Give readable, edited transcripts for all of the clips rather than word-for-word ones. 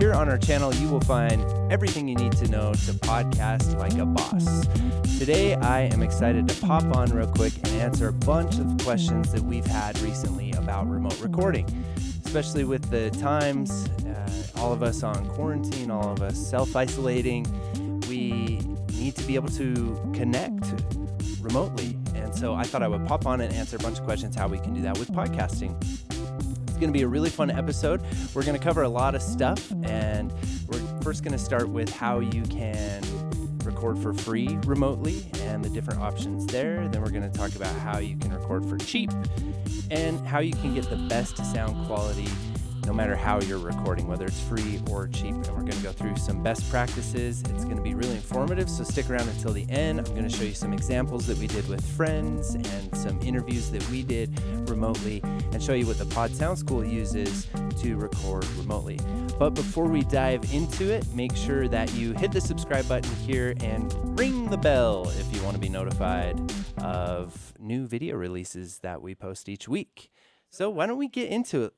Here on our channel, you will find everything you need to know to podcast like a boss. Today, I am excited to pop on real quick and answer a bunch of questions that we've had recently about remote recording, especially with the times, all of us on quarantine, all of us self-isolating. We need to be able to connect remotely. And so I thought I would pop on and answer a bunch of questions how we can do that with podcasting. It's going to be a really fun episode. We're going to cover a lot of stuff, and we're first going to start with how you can record for free remotely and the different options there. Then we're going to talk about how you can record for cheap and how you can get the best sound quality no matter how you're recording, whether it's free or cheap. And we're going to go through some best practices. It's going to be really informative, so stick around until the end. I'm going to show you some examples that we did with friends and some interviews that we did remotely and show you what the Pod Sound School uses to record remotely. But before we dive into it, make sure that you hit the subscribe button here and ring the bell if you want to be notified of new video releases that we post each week. So why don't we get into it?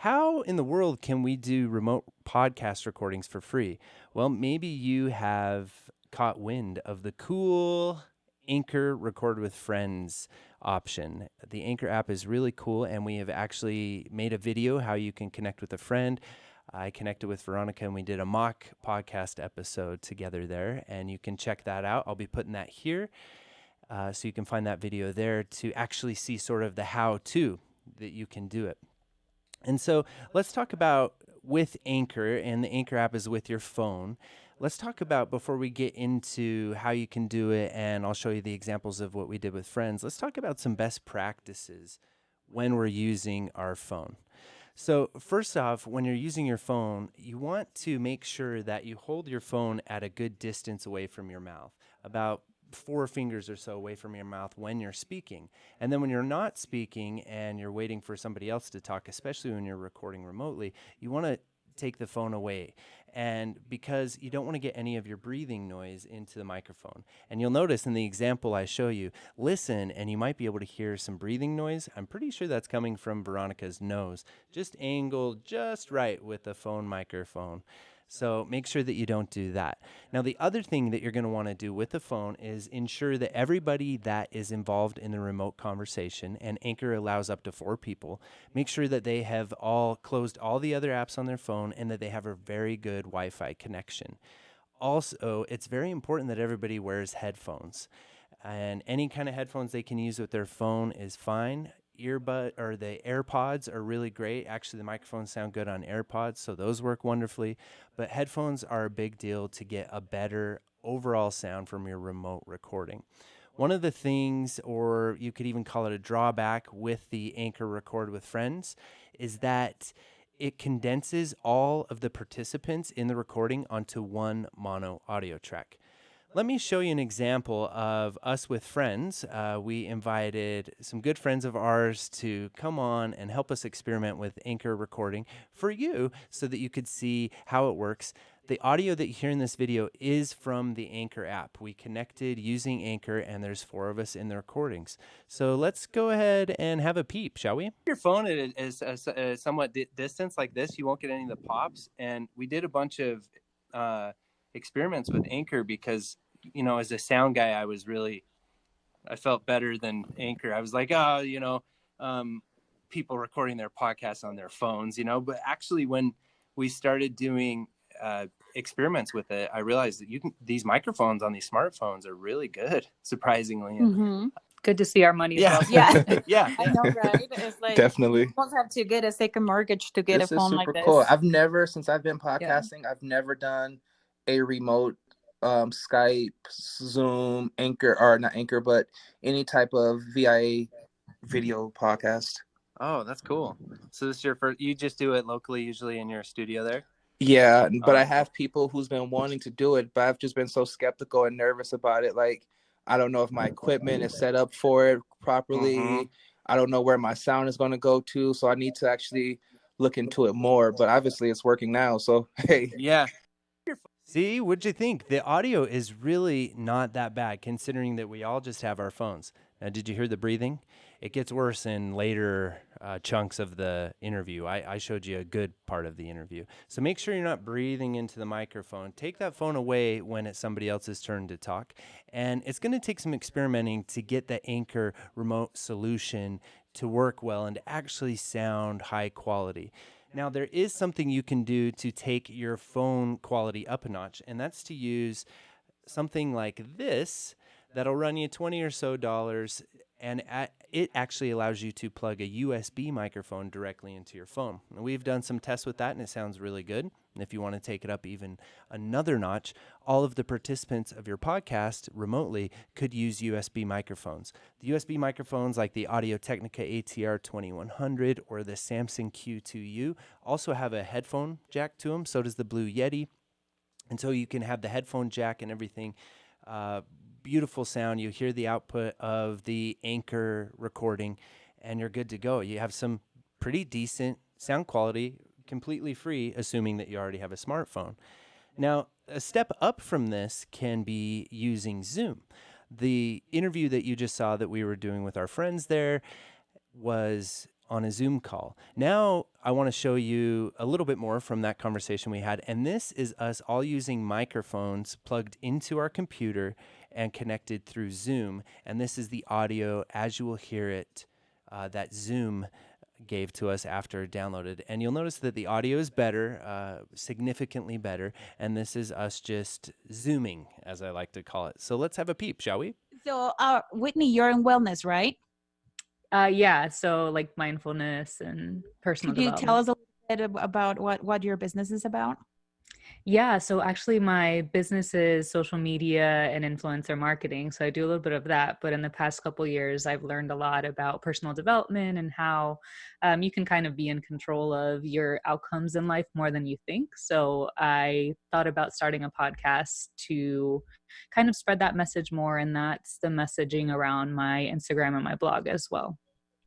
How in the world can we do remote podcast recordings for free? Well, maybe you have caught wind of the cool Anchor Record with Friends option. The Anchor app is really cool, and we have actually made a video how you can connect with a friend. I connected with Veronica, and we did a mock podcast episode together there, and you can check that out. I'll be putting that here, so you can find that video there to actually see sort of the how-to that you can do it. And so let's talk about with Anchor, and the Anchor app is with your phone. Let's talk about, before we get into how you can do it, and I'll show you the examples of what we did with friends, let's talk about some best practices when we're using our phone. So first off, when you're using your phone, you want to make sure that you hold your phone at a good distance away from your mouth, about 4 fingers or so away from your mouth when you're speaking. And then when you're not speaking and you're waiting for somebody else to talk, especially when you're recording remotely, you want to take the phone away. And because you don't want to get any of your breathing noise into the microphone. And you'll notice in the example I show you, listen, and you might be able to hear some breathing noise. I'm pretty sure that's coming from Veronica's nose, just angled just right with the phone microphone. So make sure that you don't do that. Now, the other thing that you're going to want to do with the phone is ensure that everybody that is involved in the remote conversation, and Anchor allows up to 4 people, make sure that they have all closed all the other apps on their phone and that they have a very good Wi-Fi connection. Also, it's very important that everybody wears headphones. And any kind of headphones they can use with their phone is fine. Earbud or the AirPods are really great. Actually, the microphones sound good on AirPods, so those work wonderfully. But headphones are a big deal to get a better overall sound from your remote recording. One of the things, or you could even call it a drawback with the Anchor Record with Friends, is that it condenses all of the participants in the recording onto one mono audio track. Let me show you an example of us with friends. We invited some good friends of ours to come on and help us experiment with Anchor recording for you so that you could see how it works. The audio that you hear in this video is from the Anchor app. We connected using Anchor, and there's 4 of us in the recordings. So let's go ahead and have a peep, shall we? Your phone is somewhat distance like this. You won't get any of the pops. And we did a bunch of experiments with Anchor because, you know, as a sound guy, I felt better than Anchor. I was like, people recording their podcasts on their phones, but actually when we started doing experiments with it, I realized that these microphones on these smartphones are really good, surprisingly. Mm-hmm. Good to see our money. Yeah. Well. Yeah. Yeah. I know, right? It's like, definitely. You almost have to get a second mortgage to get a phone like this. This is super cool. Since I've been podcasting, I've never done a remote Skype, Zoom, Anchor, or not Anchor, but any type of VIA video podcast. Oh, that's cool. So this is your first, you just do it locally, usually in your studio there? Yeah, but I have people who's been wanting to do it, but I've just been so skeptical and nervous about it. Like, I don't know if my equipment is set up for it properly. Mm-hmm. I don't know where my sound is going to go to, so I need to actually look into it more. But obviously it's working now, so hey. Yeah. See, what'd you think? The audio is really not that bad, considering that we all just have our phones. Now, did you hear the breathing? It gets worse in later chunks of the interview. I showed you a good part of the interview. So make sure you're not breathing into the microphone. Take that phone away when it's somebody else's turn to talk. And it's going to take some experimenting to get the Anchor remote solution to work well and to actually sound high quality. Now, there is something you can do to take your phone quality up a notch, and that's to use something like this that'll run you $20 or so, and it actually allows you to plug a USB microphone directly into your phone. And we've done some tests with that, and it sounds really good. And if you want to take it up even another notch, all of the participants of your podcast remotely could use USB microphones. The USB microphones like the Audio-Technica ATR 2100 or the Samsung Q2U also have a headphone jack to them. So does the Blue Yeti. And so you can have the headphone jack and everything. Beautiful sound. You hear the output of the Anchor recording, and you're good to go. You have some pretty decent sound quality, completely free, assuming that you already have a smartphone. Now, a step up from this can be using Zoom. The interview that you just saw that we were doing with our friends there was on a Zoom call. Now, I want to show you a little bit more from that conversation we had, and this is us all using microphones plugged into our computer and connected through Zoom, and this is the audio as you will hear it that Zoom gave to us after downloaded. And you'll notice that the audio is better, significantly better, and this is us just Zooming, as I like to call it. So let's have a peep, shall we? So, Whitney, you're in wellness, right? Yeah. So like mindfulness and personal Could you development. tell us a little bit about what your business is about? Yeah. So actually my business is social media and influencer marketing. So I do a little bit of that, but in the past couple of years, I've learned a lot about personal development and how you can kind of be in control of your outcomes in life more than you think. So I thought about starting a podcast to kind of spread that message more. And that's the messaging around my Instagram and my blog as well.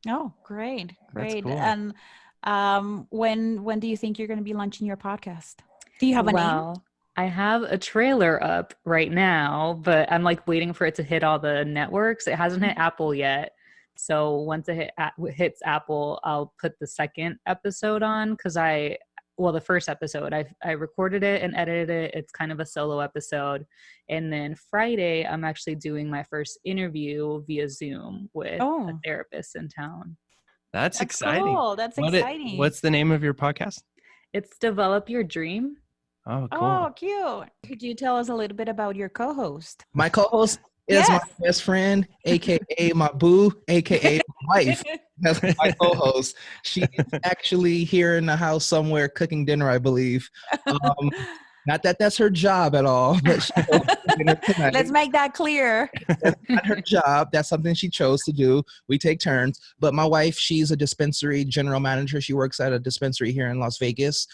Oh, great. That's cool. And when do you think you're going to be launching your podcast? Do you have a name? Well, I have a trailer up right now, but I'm like waiting for it to hit all the networks. It hasn't hit Apple yet. So once it hits Apple, I'll put the second episode on because the first episode, I recorded it and edited it. It's kind of a solo episode. And then Friday, I'm actually doing my first interview via Zoom with a therapist in town. That's exciting. Cool. That's exciting. What's the name of your podcast? It's Develop Your Dream. Oh, cool. Oh, cute. Could you tell us a little bit about your co-host? My co-host is my best friend, aka my boo, aka my wife. That's my co-host. She's actually here in the house somewhere cooking dinner, I believe. Not that that's her job at all, but let's make that clear. That's not her job. That's something she chose to do. We take turns. But my wife, she's a dispensary general manager. She works at a dispensary here in Las Vegas.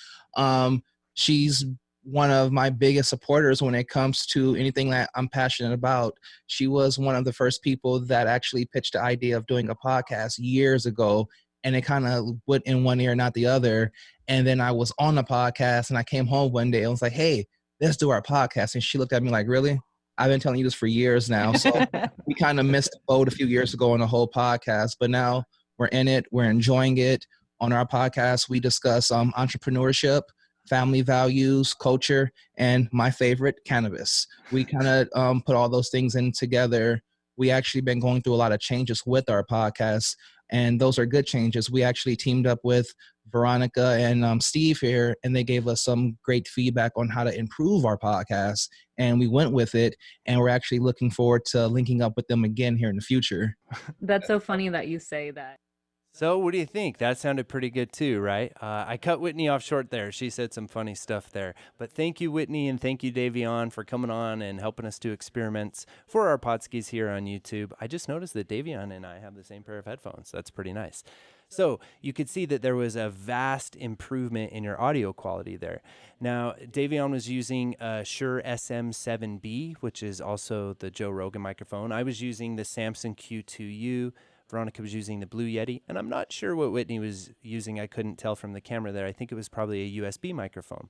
She's one of my biggest supporters when it comes to anything that I'm passionate about. She was one of the first people that actually pitched the idea of doing a podcast years ago, and it kind of went in one ear, not the other. And then I was on the podcast, and I came home one day and was like, hey, let's do our podcast. And she looked at me like, really? I've been telling you this for years now. So we kind of missed the boat a few years ago on the whole podcast, but now we're in it. We're enjoying it. On our podcast, we discuss entrepreneurship, family values, culture, and my favorite, cannabis. We kind of put all those things in together. We actually been going through a lot of changes with our podcast, and those are good changes. We actually teamed up with Veronica and Steve here, and they gave us some great feedback on how to improve our podcast, and we went with it, and we're actually looking forward to linking up with them again here in the future. That's so funny that you say that. So what do you think? That sounded pretty good too, right? I cut Whitney off short there. She said some funny stuff there. But thank you, Whitney, and thank you, Dayveon, for coming on and helping us do experiments for our podskis here on YouTube. I just noticed that Dayveon and I have the same pair of headphones. That's pretty nice. So you could see that there was a vast improvement in your audio quality there. Now, Dayveon was using a Shure SM7B, which is also the Joe Rogan microphone. I was using the Samsung Q2U. Veronica was using the Blue Yeti, and I'm not sure what Whitney was using. I couldn't tell from the camera there. I think it was probably a USB microphone.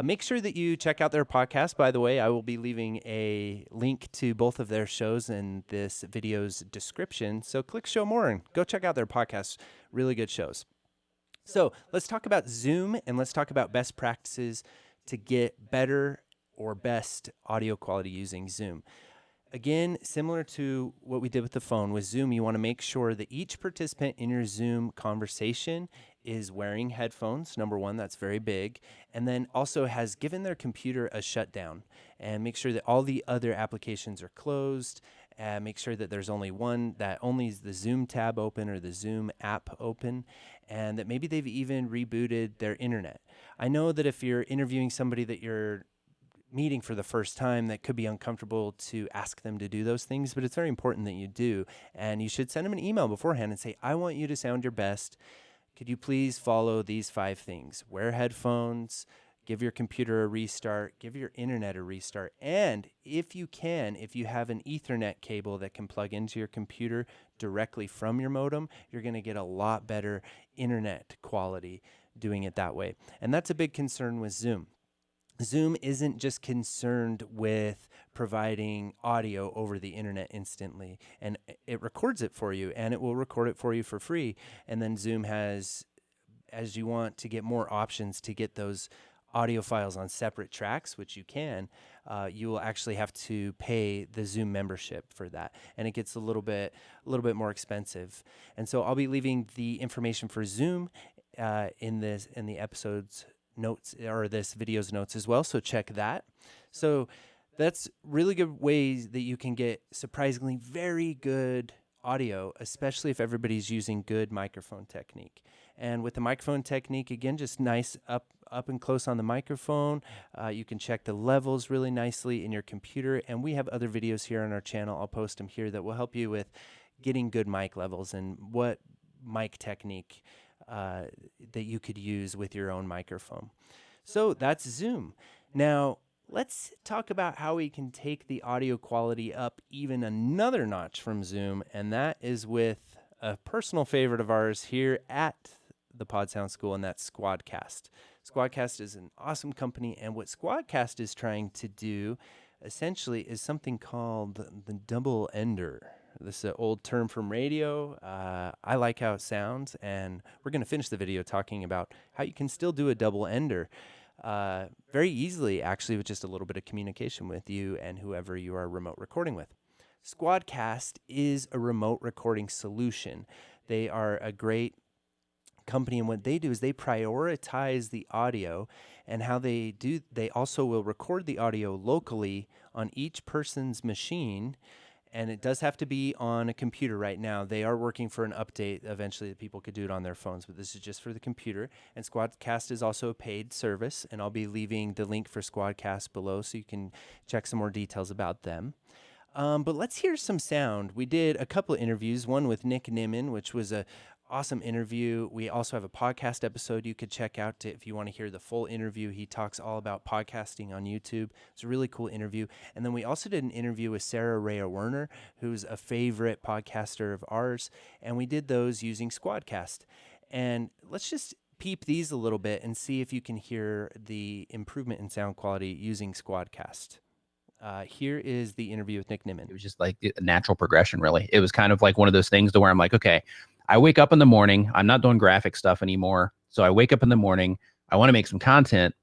Make sure that you check out their podcast. By the way, I will be leaving a link to both of their shows in this video's description. So click show more and go check out their podcasts. Really good shows. So let's talk about Zoom and let's talk about best practices to get better or best audio quality using Zoom. Again, similar to what we did with the phone, with Zoom, you want to make sure that each participant in your Zoom conversation is wearing headphones. Number one, that's very big. And then also has given their computer a shutdown and make sure that all the other applications are closed. Make sure that there's only one, that only is the Zoom tab open or the Zoom app open, and that maybe they've even rebooted their internet. I know that if you're interviewing somebody that you're meeting for the first time, that could be uncomfortable to ask them to do those things, but it's very important that you do. And you should send them an email beforehand and say, I want you to sound your best. Could you please follow these 5 things? Wear headphones, give your computer a restart, give your internet a restart. And if you can, if you have an Ethernet cable that can plug into your computer directly from your modem, you're going to get a lot better internet quality doing it that way. And that's a big concern with Zoom. Zoom isn't just concerned with providing audio over the internet instantly, and it records it for you, and it will record it for you for free. And then Zoom has, as you want to get more options to get those audio files on separate tracks, which you can, you will actually have to pay the Zoom membership for that, and it gets a little bit more expensive. And so I'll be leaving the information for Zoom in the episode's notes, or this video's notes as well, so check that. So that's really good ways that you can get surprisingly very good audio, especially if everybody's using good microphone technique. And with the microphone technique, again, just nice up and close on the microphone. You can check the levels really nicely in your computer, and we have other videos here on our channel. I'll post them here that will help you with getting good mic levels and what mic technique that you could use with your own microphone. So that's Zoom. Now, let's talk about how we can take the audio quality up even another notch from Zoom, and that is with a personal favorite of ours here at the Pod Sound School, and that's Squadcast. Squadcast is an awesome company, and what Squadcast is trying to do essentially is something called the double ender. This is an old term from radio. I like how it sounds, and we're going to finish the video talking about how you can still do a double ender very easily, actually, with just a little bit of communication with you and whoever you are remote recording with. Squadcast is a remote recording solution. They are a great company, and what they do is they prioritize the audio, and how they do, they also will record the audio locally on each person's machine. And it does have to be on a computer right now. They are working for an update eventually that people could do it on their phones, but this is just for the computer. And Squadcast is also a paid service, and I'll be leaving the link for Squadcast below so you can check some more details about them. But let's hear some sound. We did a couple of interviews, one with Nick Nimmin, which was a awesome interview. We also have a podcast episode you could check out if you want to hear the full interview. He talks all about podcasting on YouTube. It's a really cool interview. And then we also did an interview with Sarah Rhea Werner, who's a favorite podcaster of ours. And we did those using Squadcast. And let's just peep these a little bit and see if you can hear the improvement in sound quality using Squadcast. Here is the interview with Nick Nimmin. It was just like a natural progression, really. It was kind of like one of those things to where I'm like, okay, I wake up in the morning. I'm not doing graphic stuff anymore. So I wake up in the morning. I want to make some content.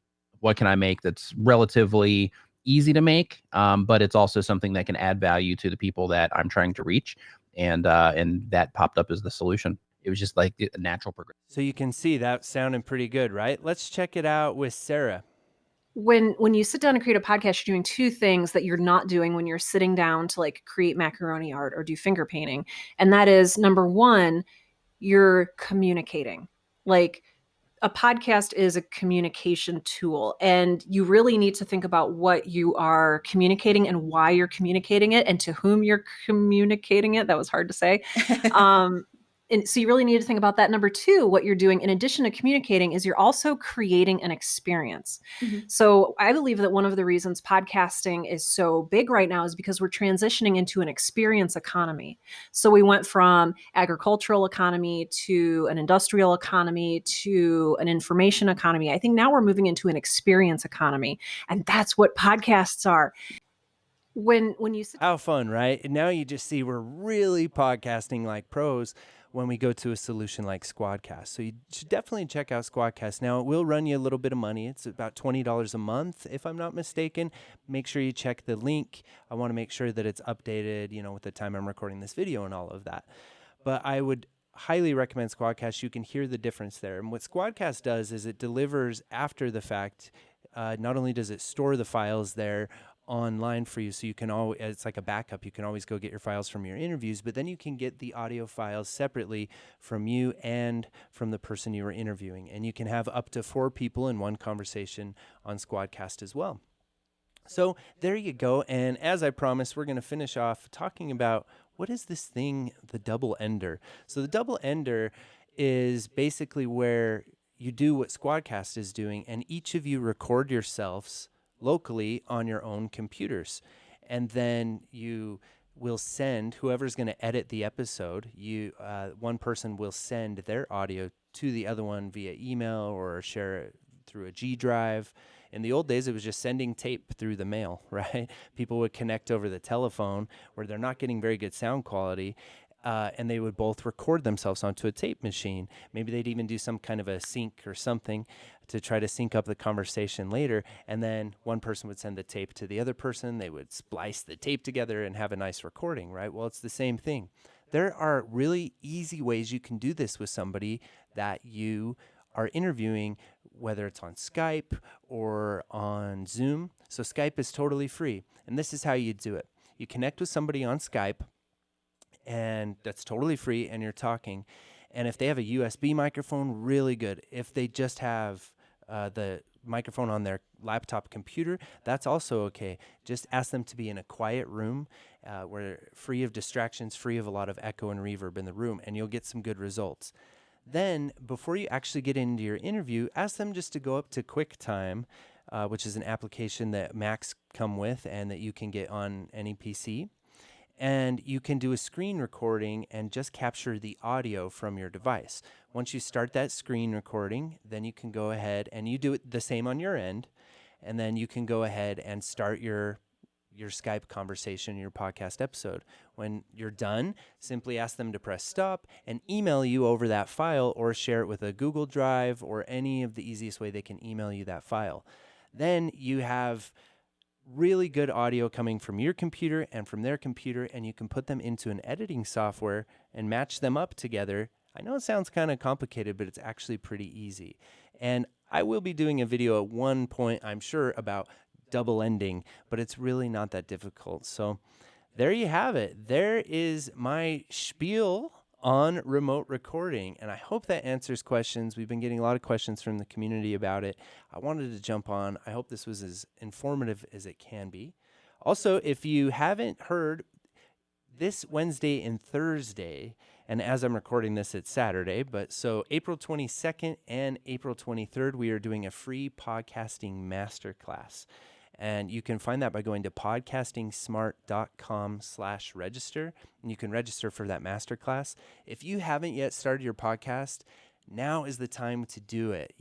What can I make that's relatively easy to make? But it's also something that can add value to the people that I'm trying to reach. And that popped up as the solution. It was just like a natural progression. So you can see that sounding pretty good, right? Let's check it out with Sarah. When you sit down and create a podcast, you're doing 2 things that you're not doing when you're sitting down to like create macaroni art or do finger painting. And that is, number 1, you're communicating. Like, a podcast is a communication tool, and you really need to think about what you are communicating and why you're communicating it and to whom you're communicating it. That was hard to say. And so you really need to think about that. Number two, what you're doing in addition to communicating is you're also creating an experience. So I believe that one of the reasons podcasting is so big right now is because we're transitioning into an experience economy. So we went from agricultural economy to an industrial economy to an information economy. I think now we're moving into an experience economy, and that's what podcasts are. When you sit How fun, right? And now you just see we're really podcasting like pros when we go to a solution like Squadcast. So you should definitely check out Squadcast. Now, it will run you a little bit of money. It's about $20 a month, if I'm not mistaken. Make sure you check the link. I want to make sure that it's updated, with the time I'm recording this video and all of that. But I would highly recommend Squadcast. You can hear the difference there. And what Squadcast does is it delivers after the fact. Not only does it store the files there online for you, so you can always, it's like a backup, you can always go get your files from your interviews, but then you can get the audio files separately from you and from the person you were interviewing, and you can have up to 4 people in one conversation on Squadcast as well. So there you go, and as I promised, we're going to finish off talking about what is this thing, the double ender. So the double ender is basically where you do what Squadcast is doing, and each of you record yourselves locally on your own computers, and then you will send whoever's going to edit the episode. One person will send their audio to the other one via email or share it through a G drive. In the old days, it was just sending tape through the mail, right? People would connect over the telephone where they're not getting very good sound quality. And they would both record themselves onto a tape machine. Maybe they'd even do some kind of a sync or something to try to sync up the conversation later. And then one person would send the tape to the other person. They would splice the tape together and have a nice recording, right? Well, it's the same thing. There are really easy ways you can do this with somebody that you are interviewing, whether it's on Skype or on Zoom. So Skype is totally free. And this is how you do it. You connect with somebody on Skype, and that's totally free, and you're talking. And if they have a USB microphone, really good. If they just have the microphone on their laptop computer, that's also okay. Just ask them to be in a quiet room where free of distractions, free of a lot of echo and reverb in the room, and you'll get some good results. Then, before you actually get into your interview, ask them just to go up to QuickTime, which is an application that Macs come with and that you can get on any PC. And you can do a screen recording and just capture the audio from your device. Once you start that screen recording, then you can go ahead and you do it the same on your end. And then you can go ahead and start your Skype conversation, your podcast episode. When you're done, simply ask them to press stop and email you over that file, or share it with a Google Drive or any of the easiest way they can email you that file. Then you have really good audio coming from your computer and from their computer, and you can put them into an editing software and match them up together. I know it sounds kind of complicated, but it's actually pretty easy. And I will be doing a video at one point, I'm sure, about double ending, but it's really not that difficult. So there you have it. There is my spiel on remote recording, and I hope that answers questions. We've been getting a lot of questions from the community about it. I wanted to jump on. I hope this was as informative as it can be. Also, if you haven't heard, this Wednesday and Thursday, and as I'm recording this, it's Saturday, but so April 22nd and April 23rd, we are doing a free podcasting masterclass. And you can find that by going to podcastingsmart.com/register. And you can register for that masterclass. If you haven't yet started your podcast, now is the time to do it.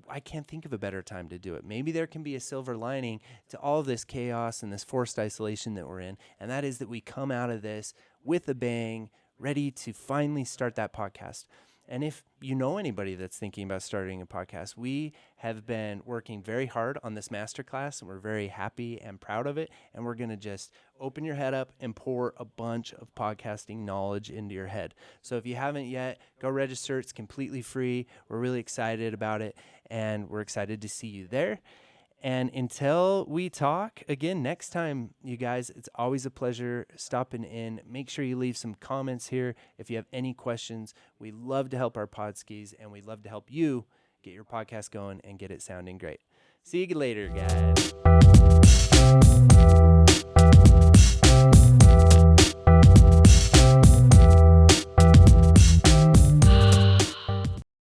I can't think of a better time to do it. Maybe there can be a silver lining to all of this chaos and this forced isolation that we're in. And that is that we come out of this with a bang, ready to finally start that podcast. And if you know anybody that's thinking about starting a podcast, we have been working very hard on this masterclass, and we're very happy and proud of it. And we're going to just open your head up and pour a bunch of podcasting knowledge into your head. So if you haven't yet, go register. It's completely free. We're really excited about it, and we're excited to see you there. And until we talk again next time, you guys, it's always a pleasure stopping in. Make sure you leave some comments here if you have any questions. We love to help our podskis, and we love to help you get your podcast going and get it sounding great. See you later, guys.